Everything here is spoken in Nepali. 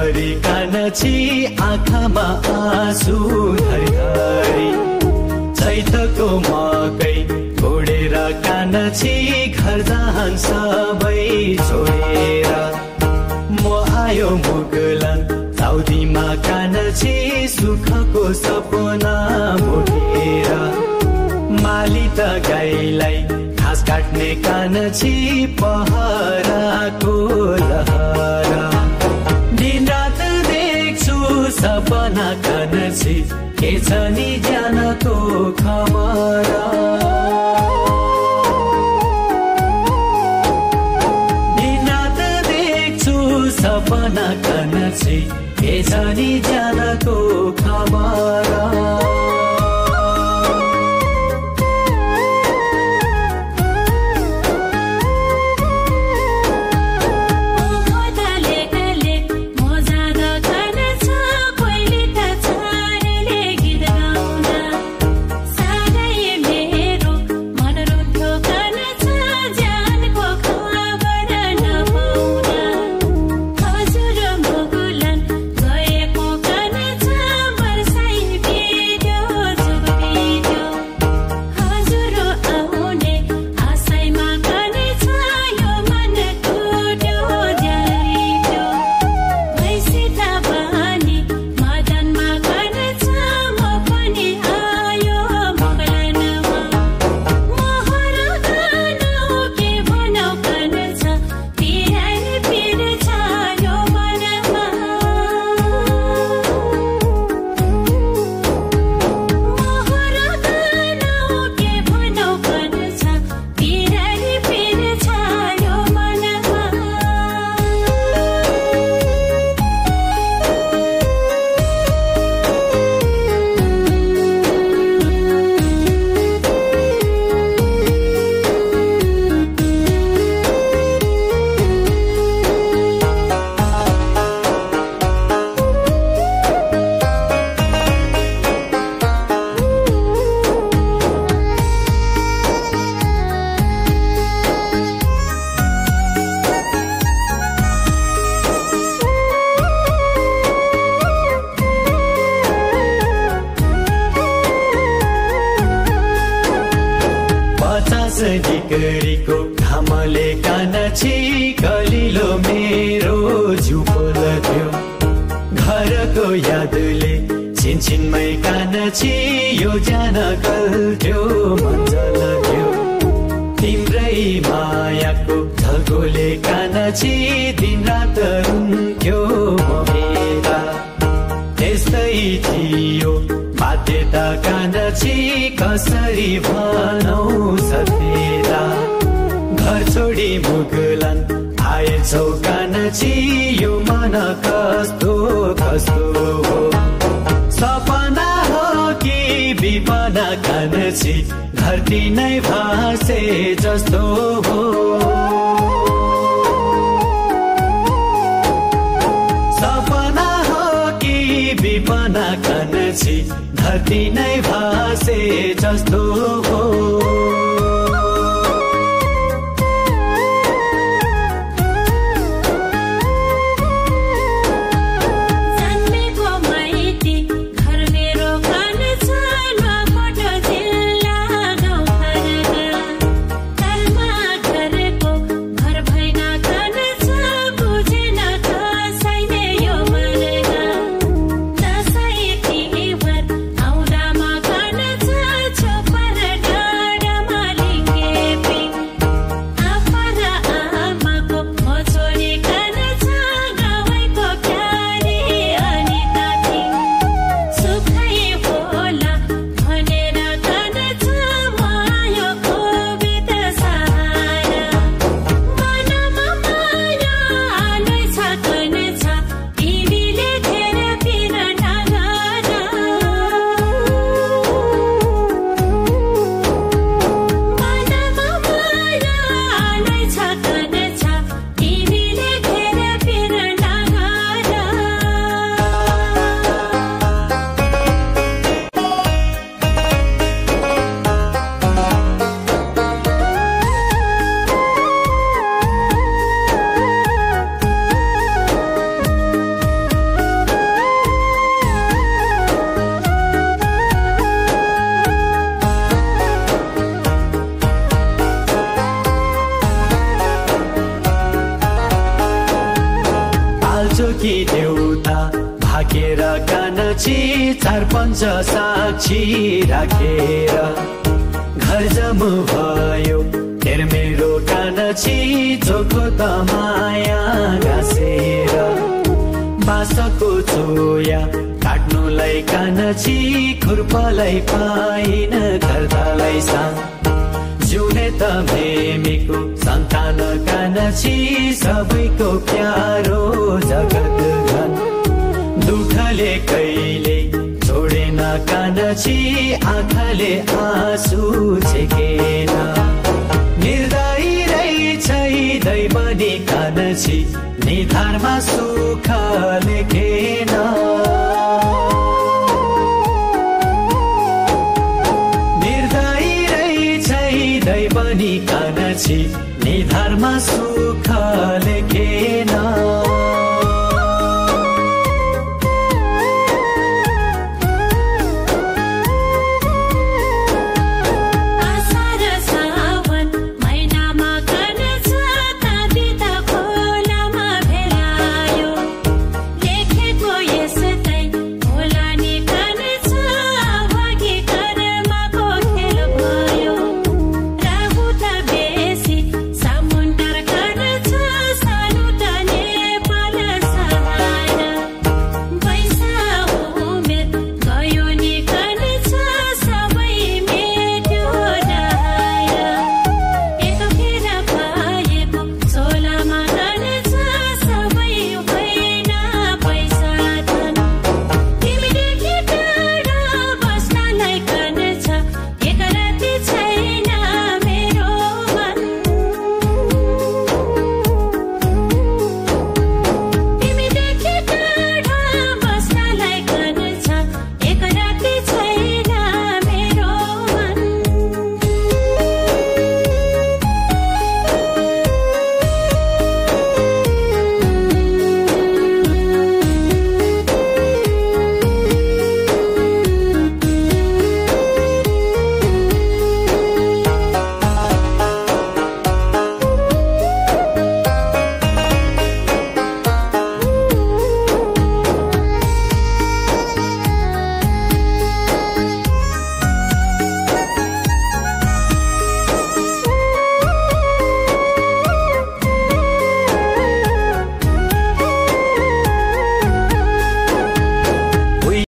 दिनभरि कानछि आँखामा आँसु धरी चैतको मकै छोडेर कानछि घर जान सबै छोडेर म आयो मुगलन साउदीमा कानछि सुखको सपना मोडेर माली त गाईलाई घाँस काट्ने कानछि पहराको लहरा दिनरात देख्छु सपना कानछि के छ नि ज्यानको खमरा दिनरात देख्छु सपना कानछि के छ नि ज्यानको खमरा डिग्रीको घामले कानछि कलिलो मेरो जिउ पोल्थ्यो घरको यादले छिनछिनमै कानछि यो ज्यान गल्थ्यो मन जल्थ्यो तिम्रै मायाको झल्कोले कानछि दिनरात रुन्थ्यो मेरा त्यस्तै थियो बाध्यता कानछि कसरी भनौ सत्यता घर छोडी मुगलन आएछौ कानछि यो मन कस्तो कस्तो हो सपना हो कि विपना कानछि धरती नै भासे जस्तो हो सपना हो कि विपना कानछि धरती नै भासे जस्तो हो Kana कि देउता भाकेर कानची चार पञ्च साक्षी राखेर घर जम्मु भयो मेरो कानची चोखो त माया गाँसेर बाँसको चोया काट्नुलाई कानची खुर्पलाई पाइन गर्दालाई साङ जिउने त प्रेमीको सन्तान कानची सबैको प्यारो जगत घन दुःखले कहिले छोडेन कानची आँखाले आँसु छेकेन निर्दयी रहेछ दैवनी कानची निधारमा सुख लेखेन निर्दयी रहेछ दैवनी कानची निधारमा सुख